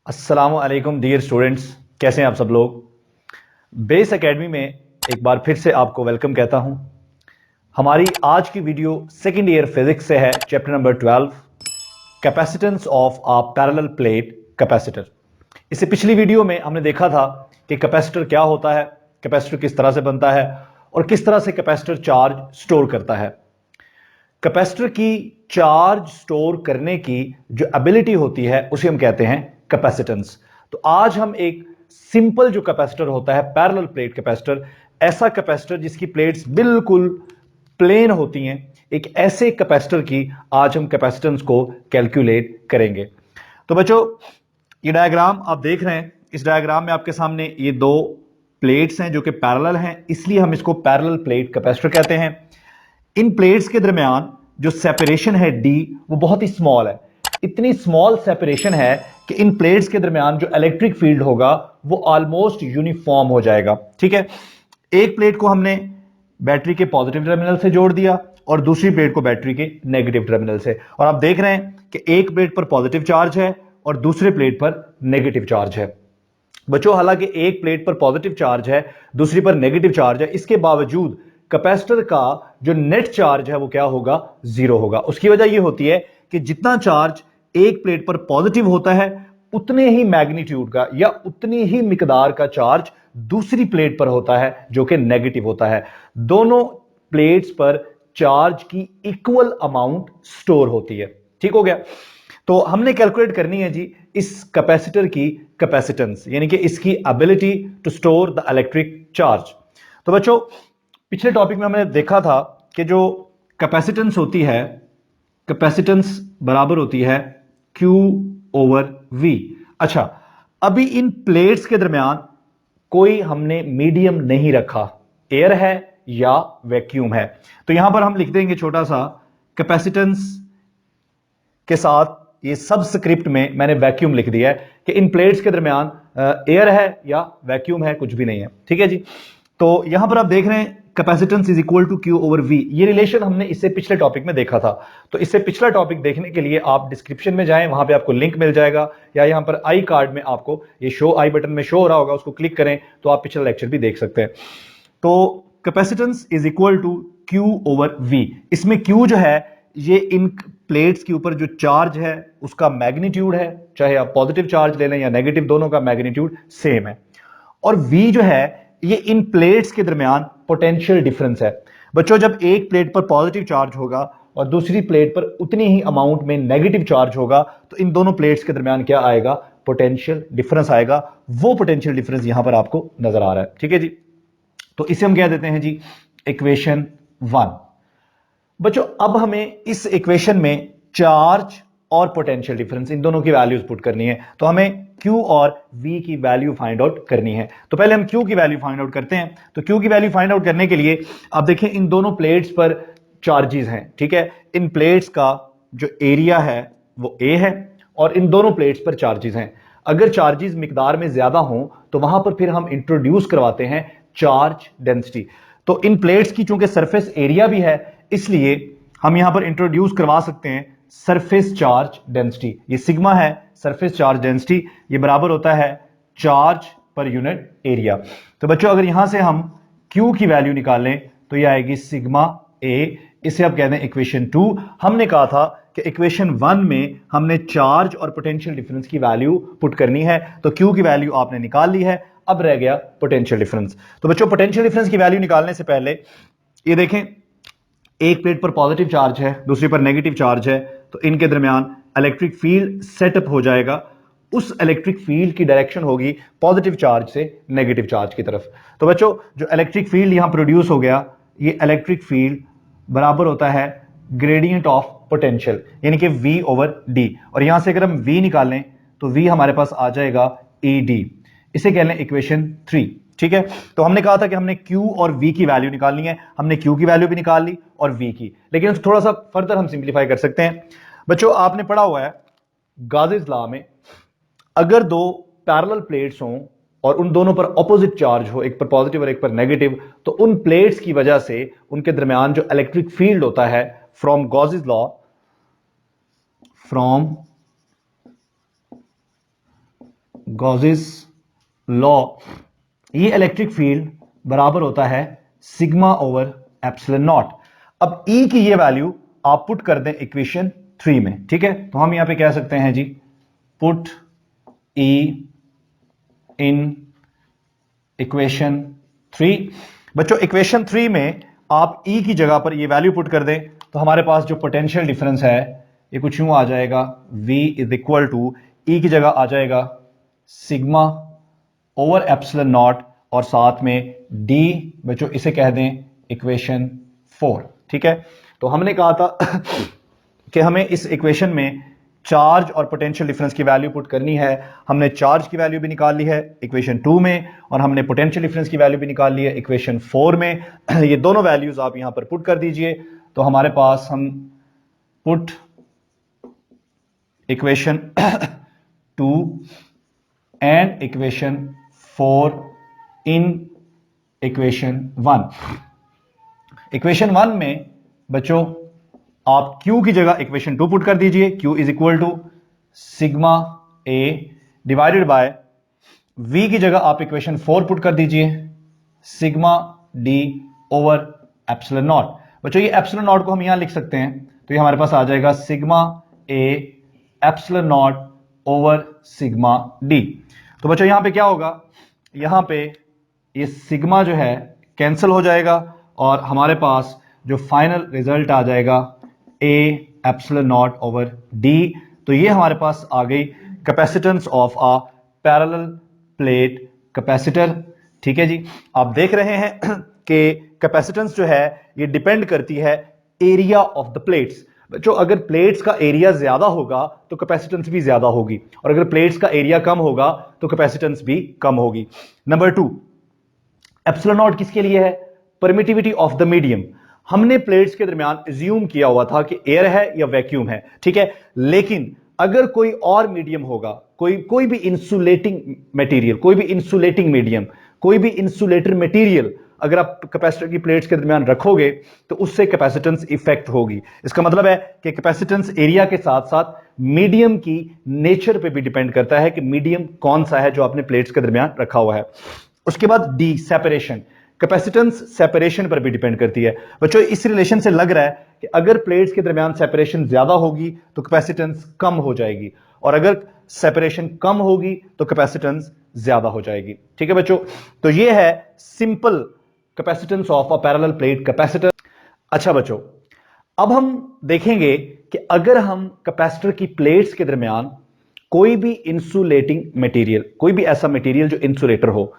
अस्सलाम वालेकुम dear students, कैसे हैं आप सब लोग। बेस एकेडमी में एक बार फिर से आपको वेलकम कहता हूं। हमारी आज की वीडियो सेकेंड ईयर फिजिक्स से है, chapter number 12, capacitance of a parallel plate capacitor. इससे पिछली वीडियो में हमने देखा था कि कैपेसिटर क्या होता है, कैपेसिटर किस तरह से बनता है और किस तरह से कैपेसिटर चार्ज स्टोर करता है। कैपेसिटर की चार्ज स्टोर करने की जो एबिलिटी होती है उसे हम कहते हैं कैपेसिटेंस। तो आज हम एक सिंपल जो कैपेसिटर होता है, पैरेलल प्लेट कैपेसिटर, ऐसा कैपेसिटर जिसकी प्लेट्स बिल्कुल प्लेन होती हैं, एक ऐसे कैपेसिटर की आज हम कैपेसिटेंस को कैलकुलेट करेंगे। तो बच्चों, ये डायग्राम आप देख रहे हैं, इस डायग्राम में आपके सामने ये दो प्लेट्स हैं जो कि पैरेलल हैं, इसलिए हम इसको पैरेलल प्लेट कैपेसिटर कहते हैं। इन प्लेट्स के दरमियान जो सेपरेशन है डी, वो बहुत ही स्मॉल है। इतनी स्मॉल सेपरेशन है कि इन प्लेट्स के दरमियान जो इलेक्ट्रिक फील्ड होगा वो ऑलमोस्ट यूनिफॉर्म हो जाएगा। ठीक है, एक प्लेट को हमने बैटरी के पॉजिटिव टर्मिनल से जोड़ दिया और दूसरी प्लेट को बैटरी के नेगेटिव टर्मिनल से, और आप देख रहे हैं कि एक प्लेट पर पॉजिटिव चार्ज है और दूसरे प्लेट पर नेगेटिव चार्ज है। बच्चों, हालांकि एक प्लेट पर पॉजिटिव चार्ज है, दूसरी पर नेगेटिव चार्ज है, इसके बावजूद कैपेसिटर का जो नेट चार्ज है वो क्या होगा? जीरो होगा। उसकी वजह यह होती है कि जितना चार्ज एक प्लेट पर पॉजिटिव होता है उतने ही मैग्नीट्यूड का या उतनी ही मिकदार का चार्ज दूसरी प्लेट पर होता है जो कि नेगेटिव होता है। दोनों प्लेट्स पर चार्ज की इक्वल अमाउंट स्टोर होती है। ठीक हो गया। तो हमने कैलकुलेट करनी है जी इस कैपेसिटर की कैपेसिटेंस, यानी कि इसकी ability to store the electric charge. तो बच्चों, पिछले टॉपिक में हमने देखा था कि जो कैपेसिटेंस होती है, कैपेसिटेंस बराबर होती है Q ओवर V। अच्छा, अभी इन प्लेट्स के दरमियान कोई हमने मीडियम नहीं रखा, एयर है या वैक्यूम है। तो यहां पर हम लिख देंगे छोटा सा, कैपेसिटेंस के साथ ये सबस्क्रिप्ट में मैंने वैक्यूम लिख दिया है कि इन प्लेट्स के दरमियान एयर है या वैक्यूम है, कुछ भी नहीं है। ठीक है जी। तो यहां पर आप देख रहे हैं capacitance is equal to Q over V। ये रिलेशन हमने इससे पिछले टॉपिक में देखा था। तो इससे पिछला टॉपिक देखने के लिए आप डिस्क्रिप्शन में जाएं, वहां पे आपको लिंक मिल जाएगा, या यहां पर आई कार्ड में आपको ये शो आई बटन में शो हो रहा होगा, उसको क्लिक करें तो आप पिछला लेक्चर भी देख सकते हैं। तो capacitance is equal to Q over V। इसमें Q जो है ये इन प्लेट्स के ऊपर जो चार्ज है उसका मैग्नीट्यूड है, चाहे आप पॉजिटिव चार्ज ले लें या नेगेटिव, दोनों का मैग्नीट्यूड सेम है। और V जो है ये इन प्लेट्स के दरमियान पोटेंशियल डिफरेंस है। बच्चों, जब एक प्लेट पर पॉजिटिव चार्ज होगा और दूसरी प्लेट पर उतनी ही अमाउंट में नेगेटिव चार्ज होगा तो इन दोनों प्लेट्स के दरमियान क्या आएगा? पोटेंशियल डिफरेंस आएगा। वो पोटेंशियल डिफरेंस यहां पर आपको नजर आ रहा है। ठीक है जी। तो इसे हम कह देते हैं जी इक्वेशन 1। बच्चों, अब हमें इस इक्वेशन में चार्ज और पोटेंशियल डिफरेंस, इन दोनों की वैल्यूज पुट करनी है। तो हमें Q और V की वैल्यू फाइंड आउट करनी है। तो पहले हम Q की वैल्यू फाइंड आउट करते हैं। तो Q की वैल्यू फाइंड आउट करने के लिए आप देखें, इन दोनों प्लेट्स पर चार्जेस हैं। ठीक है, इन प्लेट्स का जो एरिया है वो A है और इन दोनों प्लेट्स पर चार्जेस हैं। अगर चार्जेस मिकदार में ज्यादा हों तो वहां पर फिर हम इंट्रोड्यूस करवाते हैं चार्ज डेंसिटी। तो इन प्लेट्स की चूंकि सरफेस एरिया भी है, इसलिए हम यहां पर इंट्रोड्यूस करवा सकते हैं सरफेस चार्ज डेंसिटी। ये सिग्मा है, सरफेस चार्ज डेंसिटी, ये बराबर होता है चार्ज पर यूनिट एरिया। तो बच्चों, अगर यहां से हम Q की वैल्यू निकालें तो ये आएगी सिग्मा A। इसे आप कहते हैं इक्वेशन 2। हमने कहा था कि इक्वेशन 1 में हमने चार्ज और पोटेंशियल डिफरेंस की वैल्यू पुट करनी है। तो Q की वैल्यू आपने निकाल ली है, अब रह गया पोटेंशियल डिफरेंस। तो बच्चों, पोटेंशियल डिफरेंस की वैल्यू निकालने से पहले ये देखें, एक प्लेट पर पॉजिटिव चार्ज है, दूसरी पर नेगेटिव चार्ज है, तो इनके दरमियान इलेक्ट्रिक फील्ड सेटअप हो जाएगा। उस इलेक्ट्रिक फील्ड की डायरेक्शन होगी पॉजिटिव चार्ज से नेगेटिव चार्ज की तरफ। तो बच्चों, जो इलेक्ट्रिक फील्ड यहां प्रोड्यूस हो गया, ये इलेक्ट्रिक फील्ड बराबर होता है ग्रेडियंट ऑफ पोटेंशियल, यानी कि V ओवर D। और यहां से अगर हम V निकालें तो V हमारे पास आ जाएगा ED। इसे कह लें इक्वेशन 3। ठीक है, तो हमने कहा था कि हमने Q और V की वैल्यू निकालनी है। हमने Q की वैल्यू भी निकाल ली और V की, लेकिन थोड़ा सा फर्दर हम सिंप्लीफाई कर सकते हैं। बच्चों, आपने पढ़ा हुआ है गाउस लॉ में, अगर दो पैरेलल प्लेट्स हों और उन दोनों पर ऑपोजिट चार्ज हो, एक पर पॉजिटिव और एक पर नेगेटिव, तो उन प्लेट्स की वजह से उनके दरमियान जो इलेक्ट्रिक फील्ड होता है from Gauss's law, from Gauss's law, ये इलेक्ट्रिक फील्ड बराबर होता है सिग्मा ओवर एप्सिलॉन नॉट। अब ई की ये वैल्यू आप पुट कर दें इक्वेशन 3 में, ठीक है। तो हम यहां पे कह सकते हैं जी पुट ई इन इक्वेशन 3। बच्चों इक्वेशन 3 में आप ई की जगह पर ये वैल्यू पुट कर दें तो हमारे पास जो पोटेंशियल डिफरेंस है ये कुछ यूं आ जाएगा, V इज इक्वल टू ई की जगह आ जाएगा सिग्मा ओवर एप्सिलॉन नॉट और साथ में D, बच्चों इसे कह दें इक्वेशन 4, ठीक है। तो हमने कहा था कि हमें इस इक्वेशन में चार्ज और पोटेंशियल डिफरेंस की वैल्यू पुट करनी है। हमने चार्ज की वैल्यू भी निकाल ली है इक्वेशन 2 में और हमने पोटेंशियल डिफरेंस की वैल्यू भी निकाल ली है इक्वेशन 4 में। ये दोनों वैल्यूज आप यहां पर पुट कर दीजिए तो हमारे पास हम put equation 2 and equation 4 in equation 1। Equation 1 में बच्चों आप Q की जगह इक्वेशन 2 पुट कर दीजिए, Q is equal to sigma A divided by V की जगह आप इक्वेशन 4 पुट कर दीजिए sigma D over epsilon naught. बच्चों ये एप्सिलॉन नॉट को हम यहां लिख सकते हैं तो ये हमारे पास आ जाएगा sigma A epsilon naught over sigma D। तो बच्चों यहां पे क्या होगा, यहां पे ये सिग्मा जो है कैंसिल हो जाएगा और हमारे पास जो फाइनल रिजल्ट आ जाएगा A epsilon naught over D। तो ये हमारे पास आ गई capacitance of a parallel plate capacitor, ठीक है जी। आप देख रहे हैं कि कैपेसिटेंस जो है ये डिपेंड करती है एरिया ऑफ द प्लेट्स। बच्चों अगर प्लेट्स का एरिया ज्यादा होगा तो कैपेसिटेंस भी ज्यादा होगी और अगर प्लेट्स का एरिया कम होगा तो कैपेसिटेंस भी कम होगी। नंबर 2, एप्सिलॉन नॉट किसके लिए है, परमिटिविटी ऑफ द मीडियम। हमने प्लेट्स के दरमियान एज्यूम किया हुआ था कि एयर है या वैक्यूम है, ठीक है। लेकिन अगर कोई और मीडियम होगा, कोई भी इंसुलेटिंग मटेरियल, कोई भी इंसुलेटिंग मीडियम, कोई भी इंसुलेटर मटेरियल अगर आप कैपेसिटर की प्लेट्स के दरमियान रखोगे तो उससे कैपेसिटेंस इफेक्ट होगी। इसका मतलब है कि कैपेसिटेंस एरिया के साथ साथ मीडियम की नेचर पे भी डिपेंड करता है कि मीडियम कौन सा है जो आपने प्लेट्स के दरमियान रखा हुआ है। उसके बाद डी सेपरेशन, कैपेसिटेंस सेपरेशन पर भी डिपेंड करती है। बच्चों इस रिलेशन से लग रहा है कि अगर प्लेट्स के दरमियान सेपरेशन ज्यादा होगी तो कैपेसिटेंस कम हो जाएगी और अगर सेपरेशन कम होगी तो कैपेसिटेंस ज्यादा हो जाएगी, ठीक है बच्चों। तो ये है simple capacitance of a parallel plate capacitor. अच्छा बच्चों अब हम देखेंगे कि अगर हम कैपेसिटर की प्लेट्स के दरमियान कोई भी इंसुलेटिंग मटेरियल, कोई भी ऐसा मटेरियल जो इंसुलेटर हो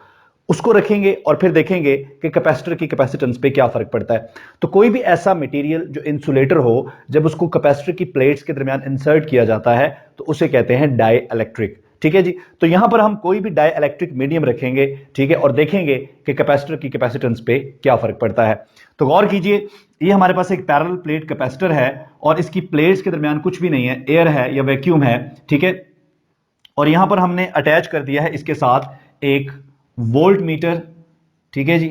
उसको रखेंगे और फिर देखेंगे कि कैपेसिटर की कैपेसिटेंस पे क्या फर्क पड़ता है। तो कोई भी ऐसा मटेरियल जो इंसुलेटर हो जब उसको कैपेसिटर की प्लेट्स के दरमियान इंसर्ट किया जाता है तो उसे कहते हैं डाई इलेक्ट्रिक, ठीक है जी। तो यहां पर हम कोई भी डाई इलेक्ट्रिक मीडियम रखेंगे, ठीक है, और देखेंगे कि कैपेसिटर की कैपेसिटेंस पे क्या फर्क पड़ता है। तो गौर कीजिए ये हमारे पास एक पैरेलल प्लेट कैपेसिटर है और इसकी प्लेट्स के दरमियान कुछ भी नहीं है, एयर है या वैक्यूम है, ठीक है। और यहां पर हमने अटैच कर दिया है इसके साथ एक वोल्ट मीटर, ठीक है जी।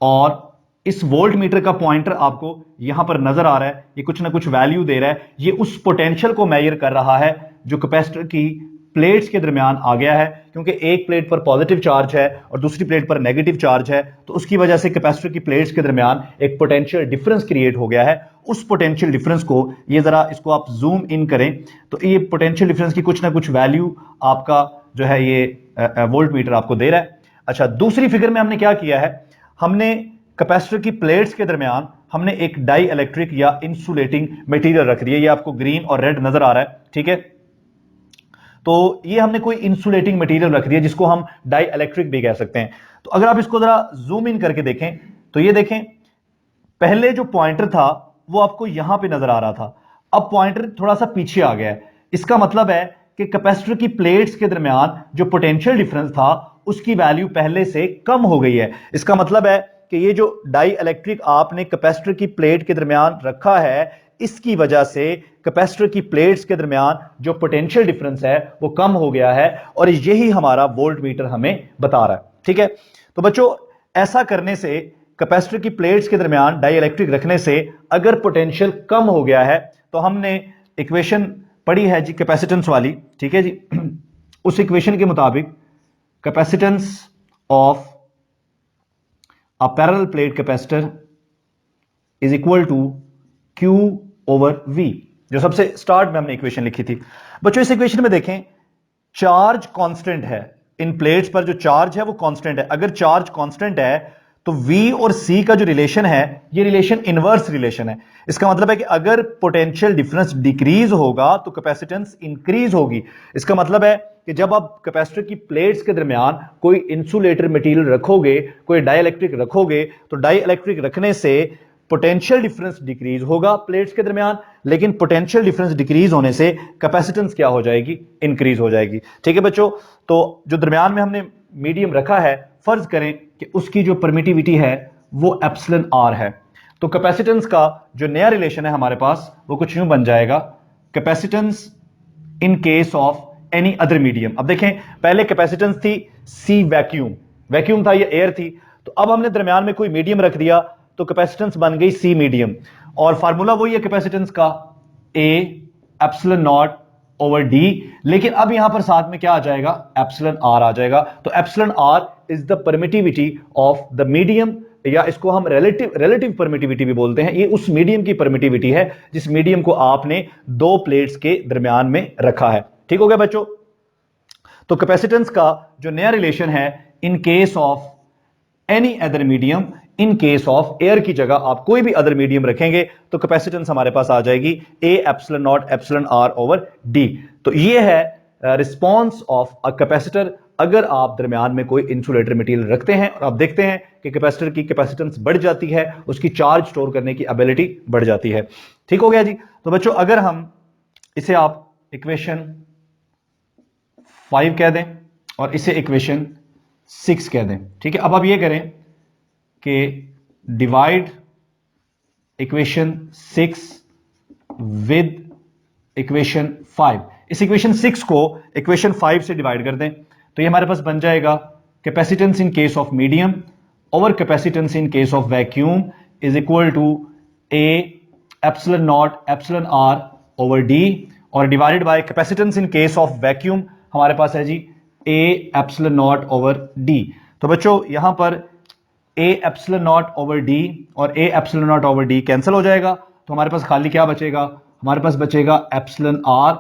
और इस वोल्ट मीटर का पॉइंटर आपको यहां पर नजर आ रहा है, ये कुछ ना कुछ वैल्यू दे रहा है, ये उस पोटेंशियल को मेजर कर रहा है जो कैपेसिटर की प्लेट्स के दरमियान आ गया है। क्योंकि एक प्लेट पर पॉजिटिव चार्ज है और दूसरी प्लेट पर नेगेटिव चार्ज है तो उसकी वजह से कैपेसिटर की प्लेट्स के दरमियान एक पोटेंशियल डिफरेंस क्रिएट हो गया है। उस पोटेंशियल डिफरेंस को, ये जरा इसको आप जूम इन करें तो ये पोटेंशियल डिफरेंस की कुछ ना कुछ वैल्यू आपका जो है ये वोल्ट मीटर आपको दे रहा है। अच्छा दूसरी फिगर में हमने क्या किया है, हमने कैपेसिटर की प्लेट्स के दरमियान हमने एक डाई इलेक्ट्रिक या इंसुलेटिंग मटेरियल रख दिया, ये आपको ग्रीन और रेड नजर आ रहा है, ठीक है। तो ये हमने कोई इंसुलेटिंग मटेरियल रख दिया जिसको हम डाई इलेक्ट्रिक भी कह सकते हैं। तो अगर आप इसको जरा जूम इन करके देखें तो ये देखें पहले जो पॉइंटर था वो आपको यहां पे नजर आ रहा था, अब पॉइंटर थोड़ा सा पीछे आ गया है। इसका मतलब है कि कैपेसिटर की प्लेट्स के दरमियान जो पोटेंशियल डिफरेंस था उसकी वैल्यू पहले से कम हो गई है। इसका मतलब है कि ये जो डाई इलेक्ट्रिक आपने कैपेसिटर की प्लेट के दरमियान रखा है इसकी वजह से कैपेसिटर की प्लेट्स के दरमियान जो पोटेंशियल डिफरेंस है वो कम हो गया है और यही हमारा वोल्ट मीटर हमें बता रहा है, ठीक है। तो बच्चों ऐसा करने से, कैपेसिटर की प्लेट्स के दरमियान डाई इलेक्ट्रिक रखने से अगर पोटेंशियल कम हो गया है तो हमने इक्वेशन पढ़ी है जी कैपेसिटेंस वाली, ठीक है जी। उस इक्वेशन के मुताबिक capacitance of a parallel plate capacitor is equal to Q over V, जो सबसे स्टार्ट में हमने इक्वेशन लिखी थी। बच्चों इस इक्वेशन में देखें, चार्ज कांस्टेंट है, इन प्लेट्स पर जो चार्ज है वो कांस्टेंट है। अगर चार्ज कांस्टेंट है तो V और C का जो रिलेशन है ये रिलेशन इनवर्स रिलेशन है। इसका मतलब है कि अगर पोटेंशियल डिफरेंस डिक्रीज होगा तो कैपेसिटेंस इंक्रीज होगी। इसका मतलब है कि जब आप कैपेसिटर की प्लेट्स के दरमियान कोई इंसुलेटर मटेरियल रखोगे, कोई डाइइलेक्ट्रिक रखोगे, तो डाइइलेक्ट्रिक रखने से पोटेंशियल डिफरेंस डिक्रीज होगा प्लेट्स के दरमियान, लेकिन पोटेंशियल डिफरेंस डिक्रीज होने से कैपेसिटेंस क्या हो जाएगी, इंक्रीज हो जाएगी। ठीक है बच्चों, तो जो दरमियान में हमने मीडियम रखा है, फर्ज करें कि उसकी जो परमिटिविटी है वो एप्सिलॉन आर है, तो कैपेसिटेंस का जो नया रिलेशन है हमारे पास वो कुछ यूं बन जाएगा, capacitance in case of any other medium. अब देखें, पहले कैपेसिटेंस थी सी वैक्यूम, वैक्यूम था ये एयर थी, तो अब हमने दरमियान में कोई मीडियम रख दिया तो कैपेसिटेंस बन गई सी मीडियम, और फार्मूला वही है कैपेसिटेंस का, ए एप्सिलॉन नॉट ओवर डी, लेकिन अब यहां पर साथ में क्या आ जाएगा, एप्सिलॉन आर आ जाएगा। तो epsilon R is the permittivity of the medium, या इसको हम रिलेटिव परमिटिविटी भी बोलते हैं। ये उस मीडियम की परमिटिविटी है जिस मीडियम को आपने दो प्लेट्स के दरमियान में रखा है। ठीक हो गया बच्चों, तो कैपेसिटेंस का जो नया रिलेशन है, इन case of any other medium, in case of air की जगह आप कोई भी अदर मीडियम रखेंगे तो कैपेसिटेंस हमारे पास आ जाएगी A epsilon naught epsilon R over D. तो ये है रिस्पॉन्स ऑफ अ कैपेसिटर अगर आप दरमियान में कोई इंसुलेटर मटेरियल रखते हैं और आप देखते हैं कि कैपेसिटर की कैपेसिटेंस बढ़ जाती है, उसकी चार्ज स्टोर करने की एबिलिटी बढ़ जाती है। ठीक हो गया जी। तो बच्चों अगर हम इसे आप इक्वेशन 5 कह दें और इसे इक्वेशन 6 कह दें, ठीक है। अब आप ये करें कि डिवाइड इक्वेशन 6 विद इक्वेशन 5, इस इक्वेशन 6 को इक्वेशन 5 से डिवाइड कर दें तो ये हमारे पास बन जाएगा capacitance in case of medium over capacitance in case of vacuum is equal to A epsilon naught epsilon R over D, और divided by capacitance in case of vacuum हमारे पास है जी A epsilon naught over D. तो बच्चों यहां पर A epsilon naught over D और A epsilon naught over D cancel हो जाएगा, तो हमारे पास खाली क्या बचेगा, हमारे पास बचेगा एप्सिलॉन आर।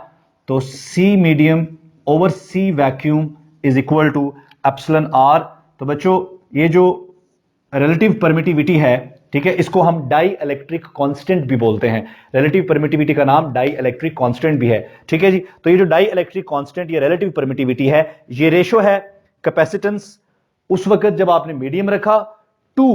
तो C medium over C vacuum is equal to epsilon R. तो बच्चों ये जो रिलेटिव परमिटिविटी है, ठीक है, इसको हम डाई इलेक्ट्रिक कांस्टेंट भी बोलते हैं। रिलेटिव परमिटिविटी का नाम डाई इलेक्ट्रिक कांस्टेंट भी है, ठीक है जी। तो ये जो डाई इलेक्ट्रिक कांस्टेंट या रिलेटिव परमिटिविटी है, ये रेशो है कैपेसिटेंस उस वक्त जब आपने मीडियम रखा टू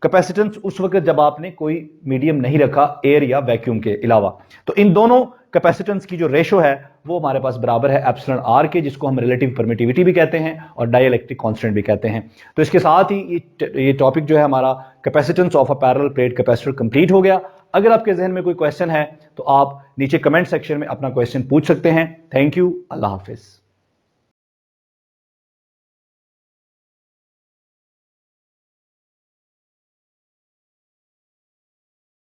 कैपेसिटेंस उस वक्त जब आपने कोई मीडियम नहीं रखा एयर या वैक्यूम के अलावा। तो इन दोनों कैपेसिटेंस की जो रेशो है वो हमारे पास बराबर है एप्सिलॉन आर के, जिसको हम रिलेटिव परमिटिविटी भी कहते हैं और डाई इलेक्ट्रिक कांस्टेंट भी कहते हैं। तो इसके साथ ही ये टॉपिक जो है हमारा capacitance of a parallel plate capacitor complete हो गया। अगर आपके जहन में कोई क्वेश्चन है तो आप नीचे कमेंट सेक्शन में अपना क्वेश्चन पूछ सकते हैं। Thank you, Allah Hafiz.